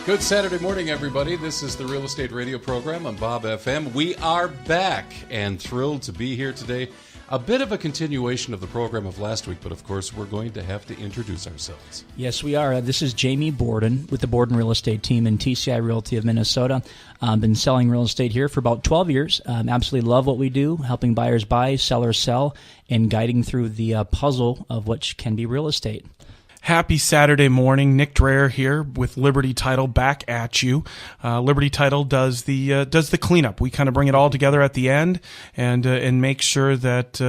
Good Saturday morning, everybody. This is the Real Estate Radio Program on Bob FM. We are back and thrilled to be here today. A bit of a continuation of the program of last week, but of course we're going to have to introduce ourselves. Yes, we are. This is Jamie Borden with the Borden Real Estate Team in TCI Realty of Minnesota. Been selling real estate here for about 12 years. Absolutely love what we do, helping buyers buy, sellers sell, and guiding through the puzzle of what can be real estate. Happy Saturday morning. Nick Dreher here with Liberty Title back at you. Liberty Title does the cleanup. We kind of bring it all together at the end and make sure that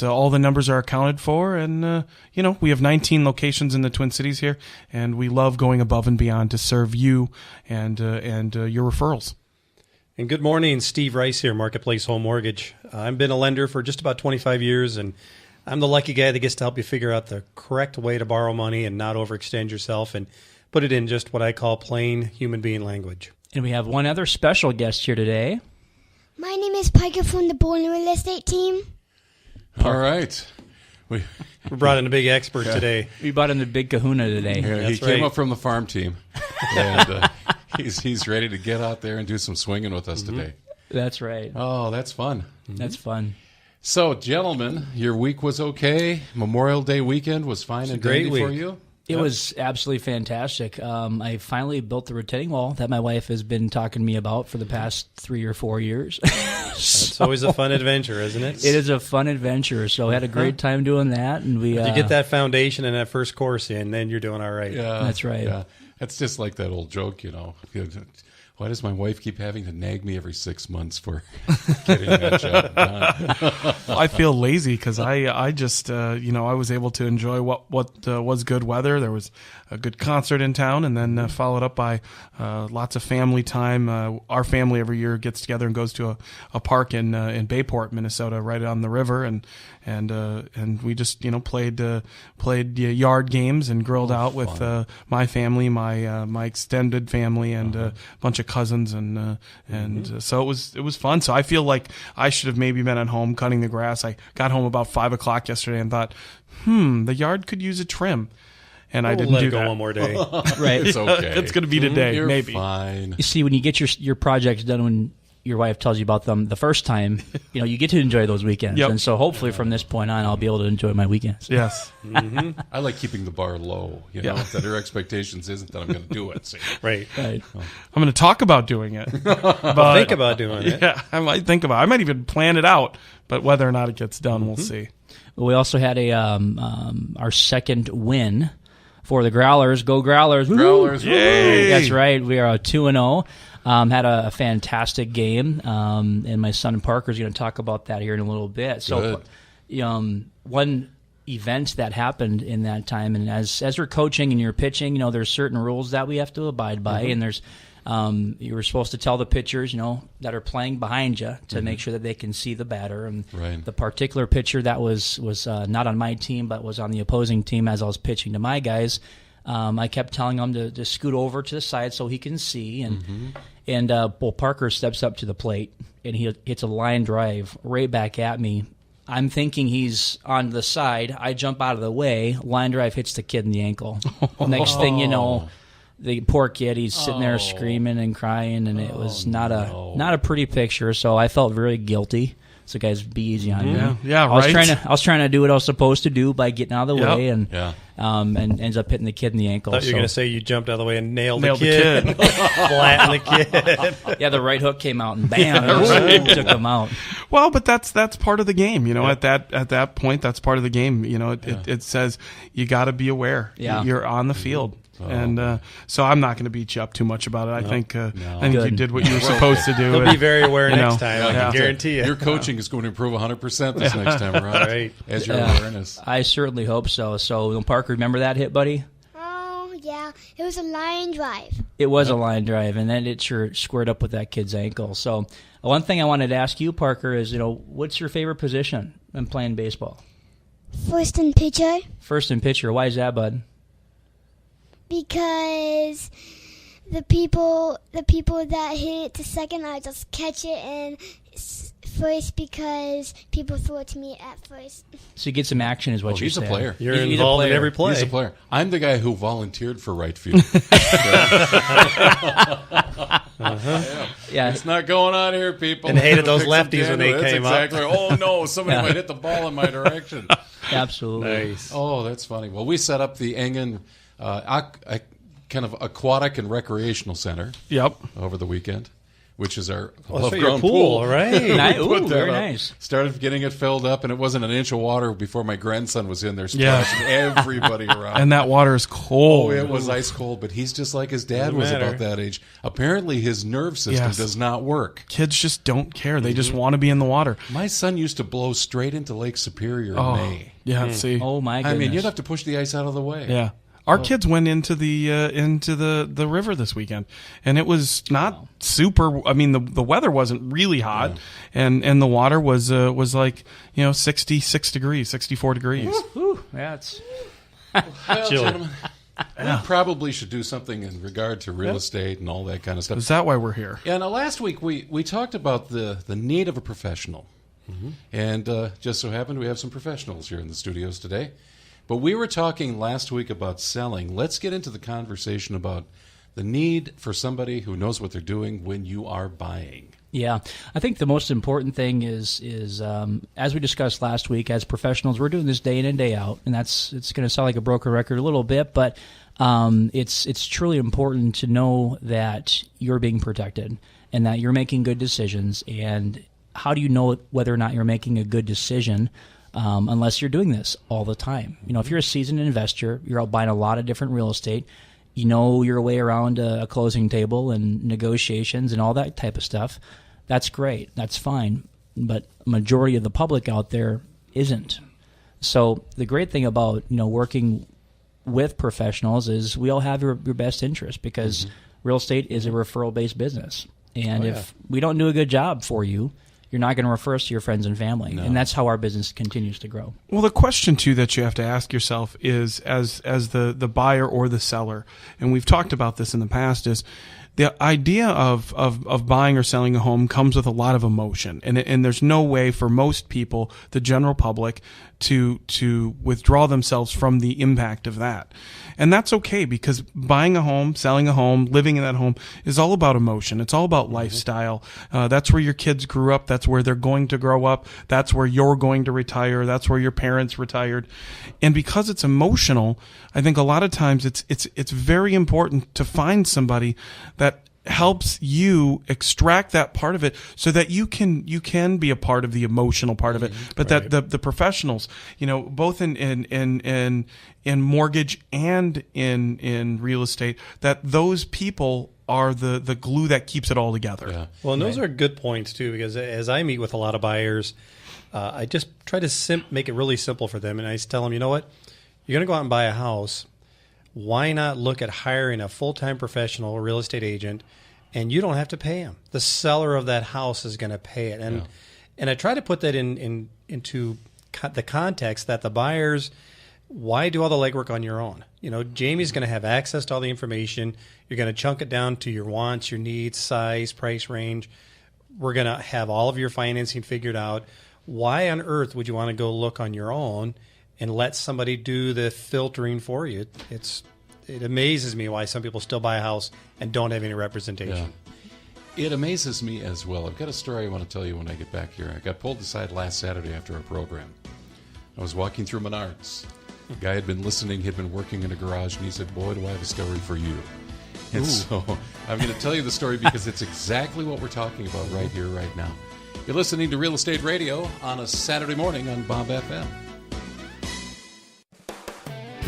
all the numbers are accounted for. And we have 19 locations in the Twin Cities here, and we love going above and beyond to serve you and your referrals. And good morning, Steve Rice here, Marketplace Home Mortgage. I've been a lender for just about 25 years, and I'm the lucky guy that gets to help you figure out the correct way to borrow money and not overextend yourself and put it in just what I call plain human being language. And we have one other special guest here today. My name is Piker from the Borden Real Estate Team. All right. We brought in a big expert today. We brought in the big kahuna today. Yeah, he came up from the farm team, and he's ready to get out there and do some swinging with us today. That's right. Oh, that's fun. That's fun. So, gentlemen, your week was okay. Memorial Day weekend was fine and dandy for you? It was absolutely fantastic. I finally built the retaining wall that my wife has been talking to me about for the past 3 or 4 years. It's always a fun adventure, isn't it? It is a fun adventure. So I had a great time doing that. And you get that foundation and that first course in, then you're doing all right. Yeah, that's right. Yeah. That's just like that old joke, Why does my wife keep having to nag me every 6 months for getting that job done? I feel lazy because I just I was able to enjoy what was good weather. There was a good concert in town, and then followed up by lots of family time. Our family every year gets together and goes to a park in Bayport, Minnesota, right on the river, and we just played yard games and grilled out with my family, my extended family, and a bunch of cousins, and so it was fun. So I feel like I should have maybe been at home cutting the grass. I got home about 5 o'clock yesterday and thought, the yard could use a trim. And I didn't let do it go that. one more day. Right. It's okay. It's going to be today, You're maybe. Fine. You see, when you get your projects done, when your wife tells you about them the first time, you get to enjoy those weekends. Yep. And so hopefully from this point on, I'll be able to enjoy my weekends. Yes. I like keeping the bar low, that her expectations isn't that I'm going to do it. See? Right. Right. I'm going to talk about doing it. But think about doing it. Yeah, I might even plan it out, but whether or not it gets done, we'll see. We also had our second win for the Growlers. Go Growlers. Woo! Growlers. Yay! That's right. We are 2-0. Had a fantastic game, and my son Parker is going to talk about that here in a little bit. So, one event that happened in that time, and as we're coaching and you're pitching, there's certain rules that we have to abide by, and there's you were supposed to tell the pitchers, that are playing behind you to make sure that they can see the batter. And the particular pitcher that was not on my team but was on the opposing team as I was pitching to my guys, I kept telling him to scoot over to the side so he can see. And Parker steps up to the plate, and he hits a line drive right back at me. I'm thinking he's on the side. I jump out of the way. Line drive hits the kid in the ankle. Next thing you know, the poor kid, he's sitting there screaming and crying, and it was not a pretty picture. So I felt very guilty. So guys, be easy on me. Yeah, right. I was trying to do what I was supposed to do by getting out of the way, and ends up hitting the kid in the ankle. I thought you were going to say you jumped out of the way and nailed the kid. Flattened the kid. Yeah, the right hook came out and bam, took him out. Well, but that's part of the game, At that point, that's part of the game. It says you got to be aware. Yeah. You're on the field. And so I'm not going to beat you up too much about it. I think you did what you were supposed to do. You'll be very aware next time. I can guarantee you. Your coaching is going to improve 100% this next time around. Right. As your awareness. I certainly hope so. So, Parker, remember that hit, buddy? Oh, yeah. It was a line drive. It was a line drive, and then it sure squared up with that kid's ankle. So, one thing I wanted to ask you, Parker, is, what's your favorite position in playing baseball? First and pitcher. First and pitcher. Why is that, bud? Because the people that hit it to second, I just catch it and first because people throw it to me at first. So you get some action, is what you're he's saying. a player. You're He's a involved in player. every play. He's a player. I'm the guy who volunteered for right field. Yeah. It's not going on here, people. And hated those Pick some lefties when they candidate. came That's up. exactly. Oh no, somebody might hit the ball in my direction. Absolutely. Nice. Oh, that's funny. Well, we set up the Engen kind of aquatic and recreational center Yep. over the weekend, which is our Well, above so your ground pool, all right. Ooh, Put that very up. nice. Started getting it filled up, and it wasn't an inch of water before my grandson was in there Yeah. splashing everybody around. And that water is cold. Oh, it was ice cold, but he's just like his dad Doesn't was matter. about that age. Apparently, his nerve system Yes. does not work. Kids just don't care. They just want to be in the water. My son used to blow straight into Lake Superior in Oh, May. yeah. See, Oh, my goodness. I mean, you'd have to push the ice out of the way. yeah. Our kids went into the river this weekend, and it was not super. I mean, the weather wasn't really hot, and the water was like 66 degrees, 64 degrees. Whew, that's Well, Chilly. gentlemen, we probably should do something in regard to real estate and all that kind of stuff. Is that why we're here? Yeah, now last week we talked about the need of a professional. And just so happened we have some professionals here in the studios today. But we were talking last week about selling. Let's get into the conversation about the need for somebody who knows what they're doing when you are buying. Yeah, I think the most important thing is as we discussed last week, as professionals, we're doing this day in and day out, and it's going to sound like a broken record a little bit, but it's truly important to know that you're being protected and that you're making good decisions. And how do you know whether or not you're making a good decision unless you're doing this all the time? If you're a seasoned investor, you're out buying a lot of different real estate. You know your way around a closing table and negotiations and all that type of stuff. That's great. That's fine. But majority of the public out there isn't. So the great thing about working with professionals is we all have your best interest, because real estate is a referral-based business. And if we don't do a good job for you, you're not going to refer us to your friends and family. And that's how our business continues to grow. Well, the question, too, that you have to ask yourself is, as the buyer or the seller, and we've talked about this in the past, is the idea of buying or selling a home comes with a lot of emotion. And there's no way for most people, the general public, to withdraw themselves from the impact of that. And that's okay, because buying a home, selling a home, living in that home is all about emotion. It's all about lifestyle. That's where your kids grew up. That's where they're going to grow up. That's where you're going to retire. That's where your parents retired. And because it's emotional, I think a lot of times it's very important to find somebody that helps you extract that part of it so that you can be a part of the emotional part of it, but that the professionals, both in mortgage and in real estate, that those people are the glue that keeps it all together. Yeah. Well, and those are good points, too, because as I meet with a lot of buyers, I just try to make it really simple for them. And I tell them, you know what? You're going to go out and buy a house. Why not look at hiring a full-time professional real estate agent, and you don't have to pay him? The seller of that house is going to pay it. And I try to put that into the context that the buyers, why do all the legwork on your own? Jamie's going to have access to all the information. You're going to chunk it down to your wants, your needs, size, price range. We're going to have all of your financing figured out. Why on earth would you want to go look on your own and let somebody do the filtering for you? It amazes me why some people still buy a house and don't have any representation. Yeah. It amazes me as well. I've got a story I want to tell you when I get back here. I got pulled aside last Saturday after our program. I was walking through Menards. A guy had been listening, he'd been working in a garage, and he said, "Boy, do I have a story for you." And so I'm going to tell you the story because it's exactly what we're talking about right here, right now. You're listening to Real Estate Radio on a Saturday morning on Bob FM.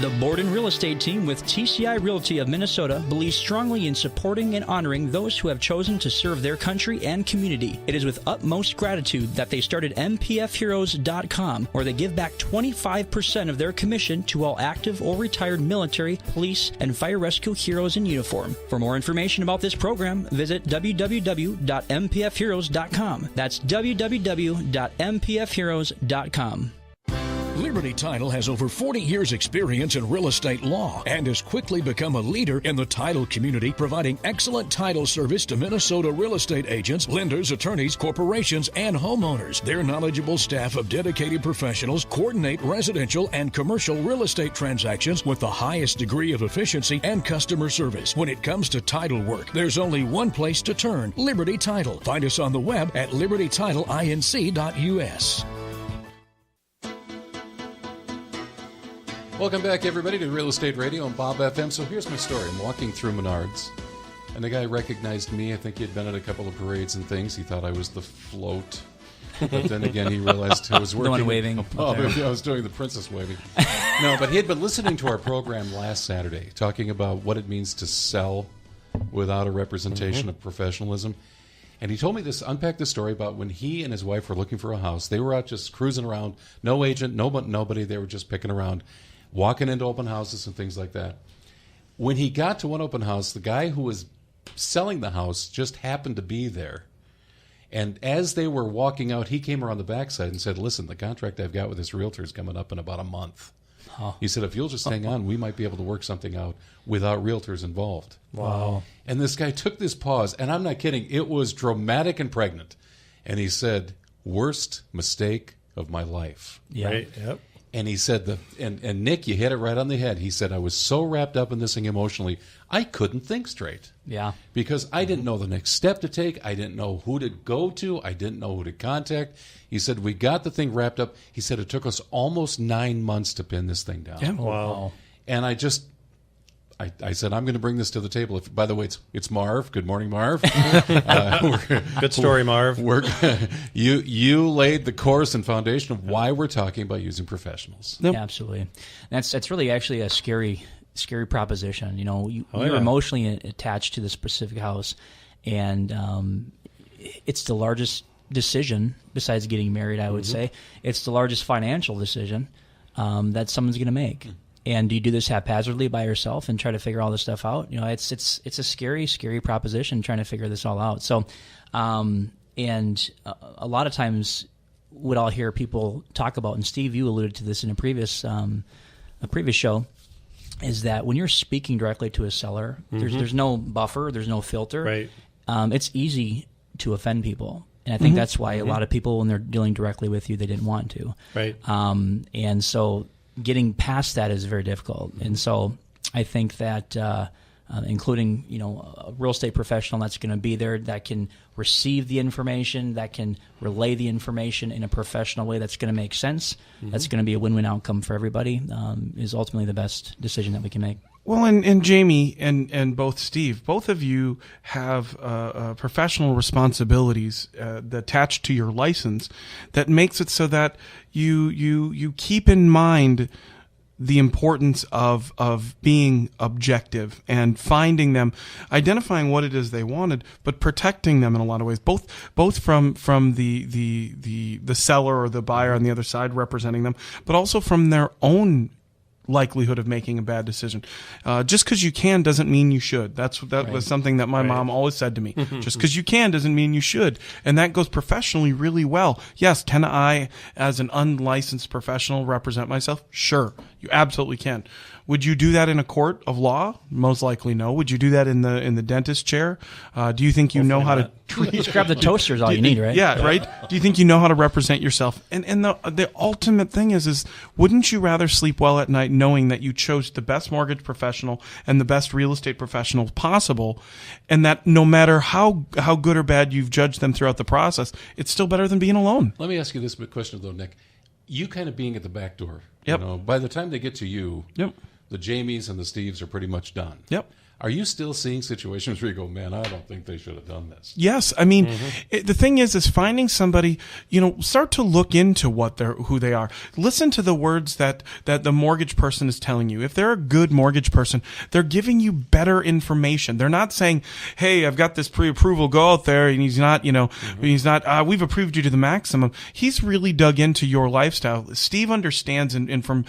The Borden Real Estate Team with TCI Realty of Minnesota believes strongly in supporting and honoring those who have chosen to serve their country and community. It is with utmost gratitude that they started MPFHeroes.com, where they give back 25% of their commission to all active or retired military, police, and fire rescue heroes in uniform. For more information about this program, visit www.mpfheroes.com. That's www.mpfheroes.com. Liberty Title has over 40 years' experience in real estate law and has quickly become a leader in the title community, providing excellent title service to Minnesota real estate agents, lenders, attorneys, corporations, and homeowners. Their knowledgeable staff of dedicated professionals coordinate residential and commercial real estate transactions with the highest degree of efficiency and customer service. When it comes to title work, there's only one place to turn: Liberty Title. Find us on the web at libertytitleinc.us. Welcome back, everybody, to Real Estate Radio on Bob FM. So here's my story. I'm walking through Menards, and the guy recognized me. I think he had been at a couple of parades and things. He thought I was the float. But then again, he realized I was working. The one waving. I was doing the princess waving. No, but he had been listening to our program last Saturday, talking about what it means to sell without a representation of professionalism. And he told me this, unpacked this story about when he and his wife were looking for a house. They were out just cruising around, no agent, nobody. They were just picking around, walking into open houses and things like that. When he got to one open house, the guy who was selling the house just happened to be there. And as they were walking out, he came around the backside and said, "Listen, the contract I've got with this realtor is coming up in about a month." He said, "If you'll just hang on, we might be able to work something out without realtors involved." Wow. And this guy took this pause, and I'm not kidding, it was dramatic and pregnant. And he said, "Worst mistake of my life." Yeah. Right. Yep. And he said, and Nick, you hit it right on the head. He said, "I was so wrapped up in this thing emotionally, I couldn't think straight." Yeah. Because I didn't know the next step to take. I didn't know who to go to. I didn't know who to contact. He said, "We got the thing wrapped up." He said, "It took us almost 9 months to pin this thing down." Yeah. Wow. And I said, "I'm going to bring this to the table." By the way, it's Marv. Good morning, Marv. Good story, Marv. You laid the course and foundation of why we're talking about using professionals. Yeah, absolutely. That's really actually a scary proposition. You know, you're yeah. emotionally attached to the specific house, and it's the largest decision besides getting married. I would say it's the largest financial decision that someone's going to make. And do you do this haphazardly by yourself and try to figure all this stuff out? You know, it's a scary proposition trying to figure this all out. So, and a lot of times, what I'll hear people talk about, and Steve, you alluded to this in a previous show, is that when you're speaking directly to a seller, there's no buffer, there's no filter. Right. It's easy to offend people. And I think that's why a lot of people, when they're dealing directly with you, they didn't want to. Right. And so getting past that is very difficult. And so I think that including, you know, a real estate professional that's going to be there, that can receive the information, that can relay the information in a professional way that's going to make sense, that's going to be a win-win outcome for everybody, is ultimately the best decision that we can make. Well, and Jamie and both Steve, both of you have professional responsibilities attached to your license that makes it so that you keep in mind the importance of being objective and finding them, identifying what it is they wanted, but protecting them in a lot of ways, both from the seller or the buyer on the other side representing them, but also from their own likelihood of making a bad decision. Just because you can doesn't mean you should. That was something that my mom always said to me. Just because you can doesn't mean you should. And that goes professionally really well. Yes, can I, as an unlicensed professional, represent myself? Sure, you absolutely can. Would you do that in a court of law? Most likely no. Would you do that in the dentist chair? Do you think you know how to treat? Just grab the toaster is all you need, right? Yeah, right. Do you think you know how to represent yourself? And the ultimate thing is wouldn't you rather sleep well at night knowing that you chose the best mortgage professional and the best real estate professional possible, and that no matter how good or bad you've judged them throughout the process, it's still better than being alone? Let me ask you this question, though, Nick. You kind of being at the back door. Yep. You know, by the time they get to you, Yep. the Jamies and the Steves are pretty much done. Yep. Are you still seeing situations where you go, "Man, I don't think they should have done this"? Yes, I mean, the thing is finding somebody. You know, start to look into who they are. Listen to the words that the mortgage person is telling you. If they're a good mortgage person, they're giving you better information. They're not saying, "Hey, I've got this pre-approval. Go out there," and he's not. You know, he's not. We've approved you to the maximum. He's really dug into your lifestyle. Steve understands, and from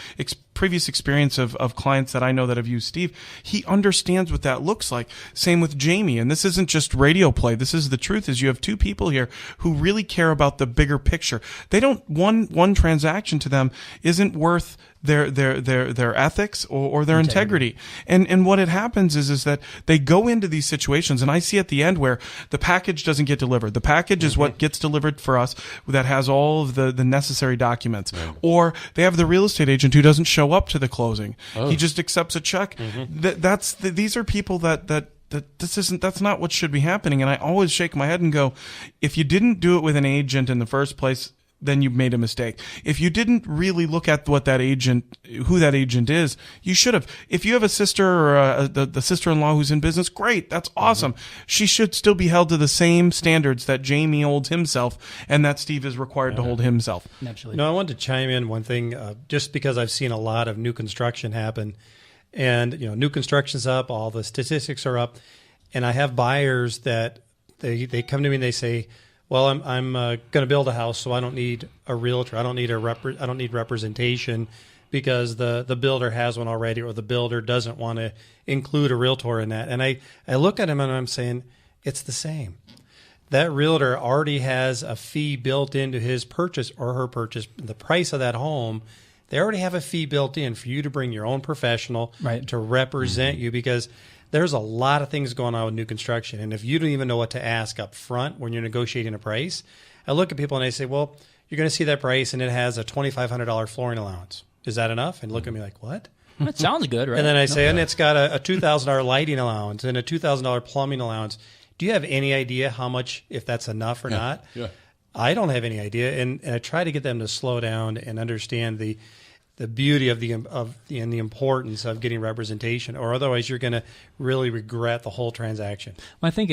previous experience of clients that I know that have used Steve. He understands what that looks like. Same with Jamie. And this isn't just radio play. This is the truth, is you have two people here who really care about the bigger picture. They don't, one transaction to them isn't worth their ethics or their integrity. And what it happens is that they go into these situations, and I see at the end where the package doesn't get delivered. The package is what gets delivered for us that has all of the necessary documents. Right. Or they have the real estate agent who doesn't show up to the closing. He just accepts a check. These are people that's not what should be happening. And I always shake my head and go, if you didn't do it with an agent in the first place, then you made a mistake. If you didn't really look at who that agent is, you should have. If you have a sister or the sister-in-law who's in business, great, that's awesome. She should still be held to the same standards that Jamie holds himself and that Steve is required to hold himself. Absolutely. No, I wanted to chime in one thing, just because I've seen a lot of new construction happen, and new construction's up, all the statistics are up, and I have buyers that they come to me and they say, well, I'm going to build a house, so I don't need a realtor. I don't need representation because the builder has one already, or the builder doesn't want to include a realtor in that. And I look at him and I'm saying, it's the same. That realtor already has a fee built into his purchase or her purchase, the price of that home. They already have a fee built in for you to bring your own professional to represent you, because there's a lot of things going on with new construction. And if you don't even know what to ask up front when you're negotiating a price, I look at people and I say, well, you're going to see that price and it has a $2,500 flooring allowance. Is that enough? And look at me like, what? That sounds good, right? And then I say, and it's got a $2,000 lighting allowance and a $2,000 plumbing allowance. Do you have any idea how much, if that's enough or not? Yeah. I don't have any idea. And I try to get them to slow down and understand the beauty of the importance of getting representation, or otherwise you're going to really regret the whole transaction. Well, I think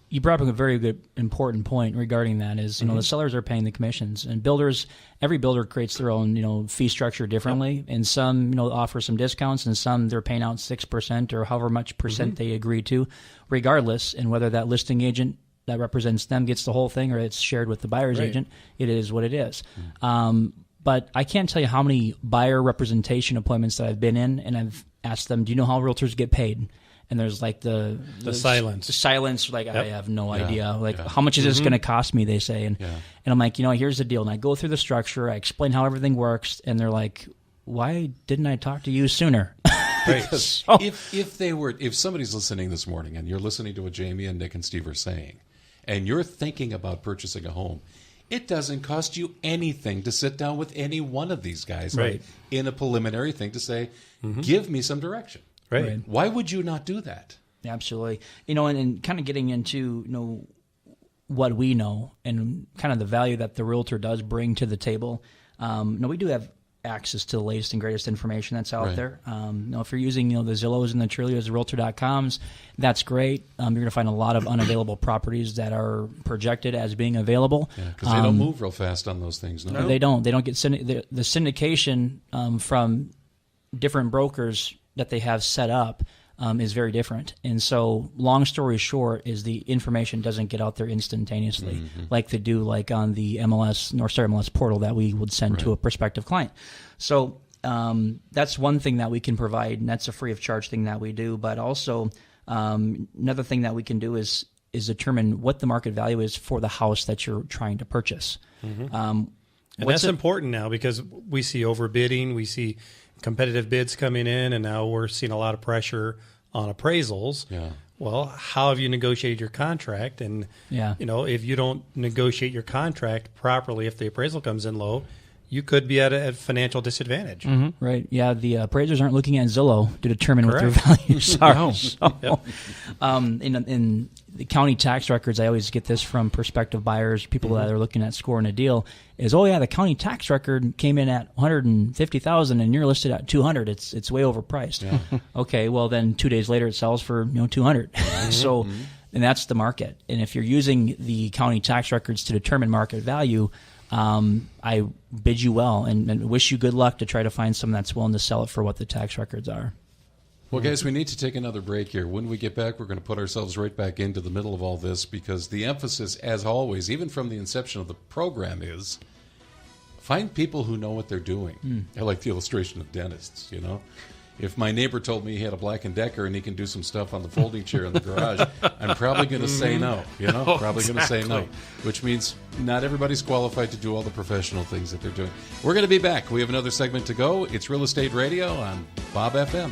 you brought up a very good important point regarding that. Is the sellers are paying the commissions, and every builder creates their own fee structure differently, and some offer some discounts, and some they're paying out 6% or however much percent they agree to, regardless, and whether that listing agent that represents them gets the whole thing or it's shared with the buyer's agent, it is what it is. But I can't tell you how many buyer representation appointments that I've been in, and I've asked them, do you know how realtors get paid? And there's like the silence. The silence, like, I have no idea. Like, how much is this going to cost me, they say. And I'm like, here's the deal. And I go through the structure, I explain how everything works, and they're like, why didn't I talk to you sooner? Because if somebody's listening this morning and you're listening to what Jamie and Nick and Steve are saying, and you're thinking about purchasing a home, it doesn't cost you anything to sit down with any one of these guys in a preliminary thing to say, give me some direction. Right. Why would you not do that? Absolutely. And kind of getting into, what we know and kind of the value that the realtor does bring to the table. We do have access to the latest and greatest information that's out there. If you're using the Zillows and the Trillios, the Realtor.coms, that's great. You're going to find a lot of unavailable properties that are projected as being available. Yeah, because they don't move real fast on those things. No, they don't. They don't get the syndication from different brokers that they have set up is very different. And so, long story short, is the information doesn't get out there instantaneously like they do, like on the North Star MLS portal that we would send to a prospective client. So that's one thing that we can provide, and that's a free of charge thing that we do. But also, another thing that we can do is determine what the market value is for the house that you're trying to purchase. And that's important now, because we see overbidding, we see competitive bids coming in, and now we're seeing a lot of pressure on appraisals. Yeah. Well, how have you negotiated your contract? And if you don't negotiate your contract properly, if the appraisal comes in low, you could be at a financial disadvantage. Right. Yeah. The appraisers aren't looking at Zillow to determine what their values are. In the county tax records, I always get this from prospective buyers, people that are looking at scoring a deal, is, the county tax record came in at $150,000 and you're listed at $200,000. It's way overpriced. Yeah. Okay. Well, then 2 days later it sells for $200,000. So, and that's the market. And if you're using the county tax records to determine market value, I bid you well and wish you good luck to try to find someone that's willing to sell it for what the tax records are. Well, guys, we need to take another break here. When we get back, we're going to put ourselves right back into the middle of all this, because the emphasis, as always, even from the inception of the program, is find people who know what they're doing. I like the illustration of dentists, you know. If my neighbor told me he had a Black & Decker and he can do some stuff on the folding chair in the garage, I'm probably going to say no, you know, probably going to say no, which means not everybody's qualified to do all the professional things that they're doing. We're going to be back. We have another segment to go. It's Real Estate Radio on Bob FM.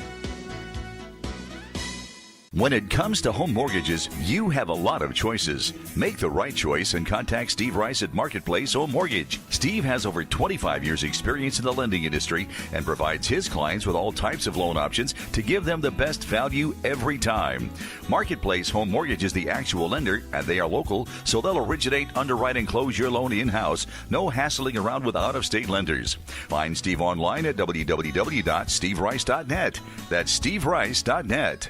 When it comes to home mortgages, you have a lot of choices. Make the right choice and contact Steve Rice at Marketplace Home Mortgage. Steve has over 25 years experience in the lending industry and provides his clients with all types of loan options to give them the best value every time. Marketplace Home Mortgage is the actual lender, and they are local, so they'll originate, underwrite, and close your loan in-house. No hassling around with out-of-state lenders. Find Steve online at www.steverice.net. That's steverice.net.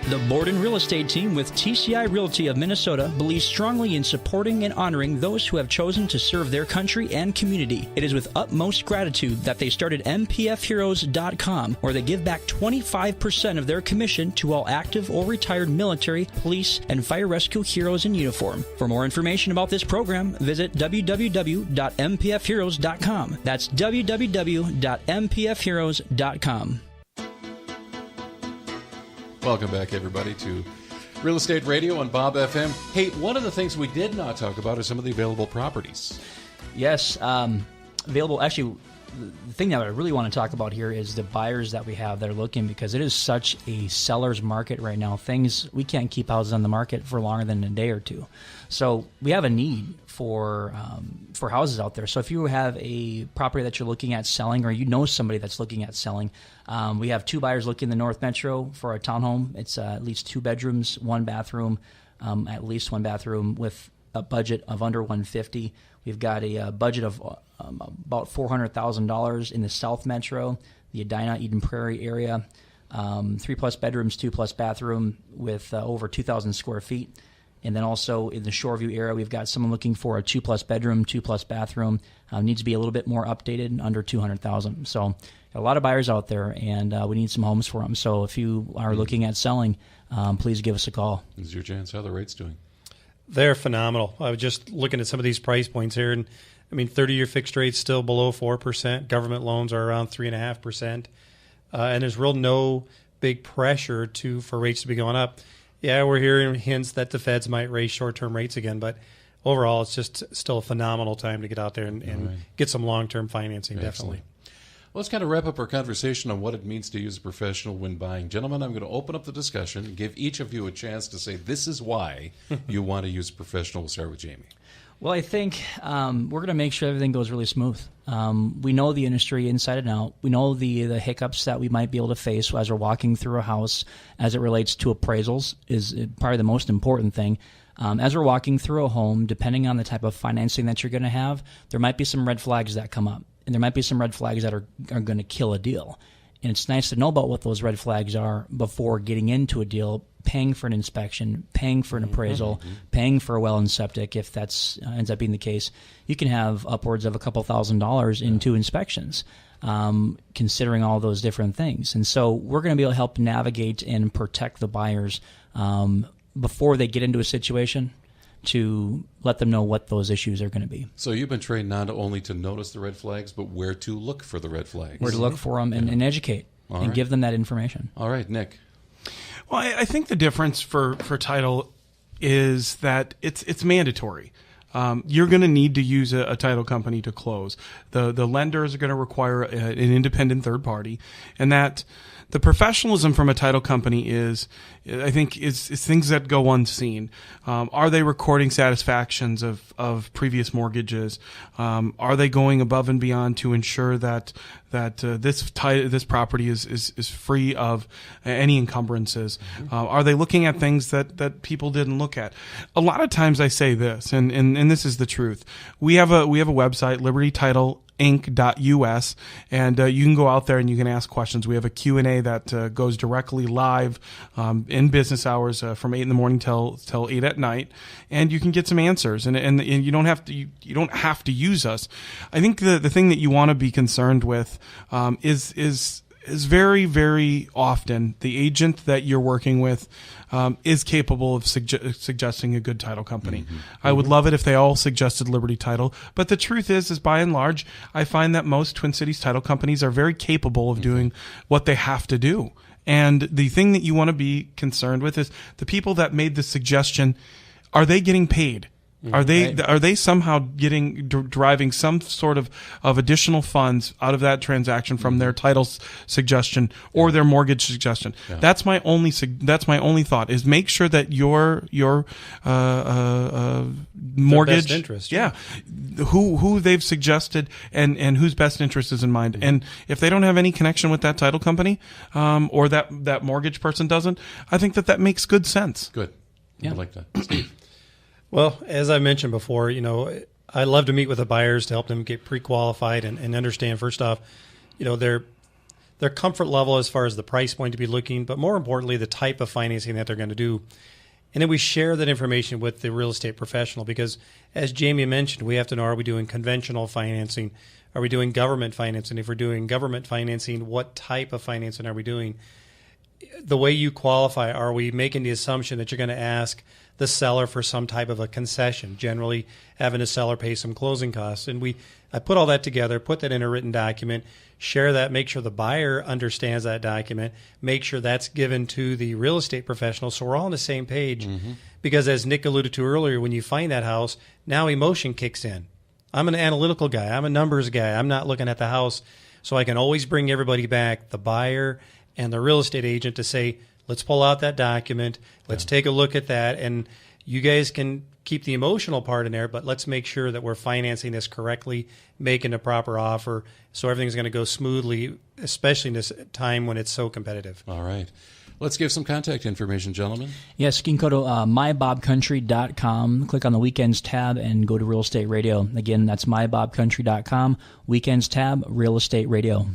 The Borden Real Estate Team with TCI Realty of Minnesota believes strongly in supporting and honoring those who have chosen to serve their country and community. It is with utmost gratitude that they started MPFHeroes.com, where they give back 25% of their commission to all active or retired military, police, and fire rescue heroes in uniform. For more information about this program, visit www.mpfheroes.com. That's www.mpfheroes.com. Welcome back, everybody, to Real Estate Radio on Bob FM. Hey, one of the things we did not talk about is some of the available properties. Yes, available. Actually, the thing that I really want to talk about here is the buyers that we have that are looking, because it is such a seller's market right now. We can't keep houses on the market for longer than a day or two. So we have a need for houses out there. So if you have a property that you're looking at selling, or you know somebody that's looking at selling, we have 2 buyers looking in the North Metro for a townhome. It's at least 2 bedrooms, 1 bathroom, at least 1 bathroom with a budget of under $150,000. We've got a budget of about $400,000 in the South Metro, the Edina, Eden Prairie area. 3+ bedrooms, 2+ bathroom with over 2,000 square feet. And then also in the Shoreview area, we've got someone looking for a 2+ bedroom, 2+ bathroom. Needs to be a little bit more updated, under $200,000. So a lot of buyers out there, and we need some homes for them. So if you are looking at selling, please give us a call. This is your chance. How are the rates doing? They're phenomenal. I was just looking at some of these price points here, and I mean, 30-year fixed rates still below 4%. Government loans are around 3.5%, and there's no big pressure for rates to be going up. Yeah, we're hearing hints that the feds might raise short-term rates again, but overall, it's just still a phenomenal time to get out there and get some long-term financing. Excellent. Definitely. Well, let's kind of wrap up our conversation on what it means to use a professional when buying. Gentlemen, I'm going to open up the discussion and give each of you a chance to say this is why you want to use a professional. We'll start with Jamie. Well, I think we're going to make sure everything goes really smooth. We know the industry inside and out. We know the hiccups that we might be able to face as we're walking through a house as it relates to appraisals is probably the most important thing. As we're walking through a home, depending on the type of financing that you're going to have, there might be some red flags that come up. And there might be some red flags that are going to kill a deal. And it's nice to know about what those red flags are before getting into a deal, paying for an inspection, paying for an appraisal, paying for a well and septic. If that's ends up being the case, you can have upwards of a couple $1,000s in 2 inspections, considering all those different things. And so we're going to be able to help navigate and protect the buyers before they get into a situation, to let them know what those issues are going to be. So you've been trained not only to notice the red flags, but where to look for the red flags. Where to look for them and educate and give them that information. All right, Nick. Well, I think the difference for title is that it's mandatory. You're going to need to use a title company to close. The lenders are going to require an independent third party, and that the professionalism from a title company is things that go unseen. Are they recording satisfactions of previous mortgages? Are they going above and beyond to ensure that this property is free of any encumbrances? Are they looking at things that people didn't look at? A lot of times I say this, and this is the truth. We have a website, libertytitleInc.us, and you can go out there and you can ask questions. We have a Q&A that goes directly live in business hours from 8 in the morning till 8 at night, and you can get some answers. And you don't have to use us. I think the thing that you want to be concerned with is is very, very often the agent that you're working with is capable of suggesting a good title company. I would love it if they all suggested Liberty Title, but the truth is by and large, I find that most Twin Cities title companies are very capable of doing what they have to do. And the thing that you want to be concerned with is the people that made the suggestion, are they getting paid? Are they somehow deriving some sort of additional funds out of that transaction from their title suggestion or their mortgage suggestion? Yeah. That's my only thought, is make sure that your mortgage best interest, who they've suggested and whose best interest is in mind. And if they don't have any connection with that title company, or that mortgage person doesn't, I think that makes good sense. Good. I like that. Steve? Well, as I mentioned before, I love to meet with the buyers to help them get pre-qualified and understand, first off, their comfort level as far as the price point to be looking, but more importantly, the type of financing that they're going to do. And then we share that information with the real estate professional because, as Jamie mentioned, we have to know, are we doing conventional financing? Are we doing government financing? If we're doing government financing, what type of financing are we doing? The way you qualify, are we making the assumption that you're going to ask the seller for some type of a concession, generally having the seller pay some closing costs? And I put all that together, put that in a written document, share that, make sure the buyer understands that document, make sure that's given to the real estate professional so we're all on the same page. Because as Nick alluded to earlier, when you find that house, now emotion kicks in. I'm an analytical guy. I'm a numbers guy. I'm not looking at the house. So I can always bring everybody back, the buyer and the real estate agent, to say, let's pull out that document. Let's take a look at that. And you guys can keep the emotional part in there, but let's make sure that we're financing this correctly, making a proper offer, so everything's going to go smoothly, especially in this time when it's so competitive. All right. Let's give some contact information, gentlemen. Yes, you can go to mybobcountry.com, click on the Weekends tab, and go to Real Estate Radio. Again, that's mybobcountry.com, Weekends tab, Real Estate Radio.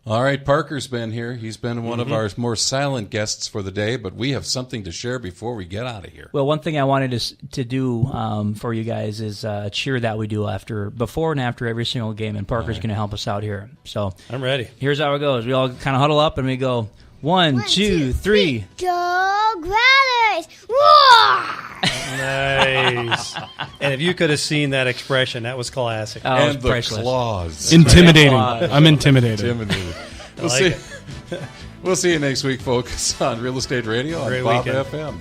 All right, Parker's been here. He's been one of our more silent guests for the day, but we have something to share before we get out of here. Well, one thing I wanted to do for you guys is a cheer that we do before and after every single game, and Parker's going to help us out here. So I'm ready. Here's how it goes. We all kind of huddle up and we go, 1, 2, 3. Go Growlers! Roar! Nice. And if you could have seen that expression, that was classic. Oh, and the priceless. claws. Intimidating. I'm intimidated. We'll see you next week, folks, on Real Estate Radio on Great Bob weekend. FM.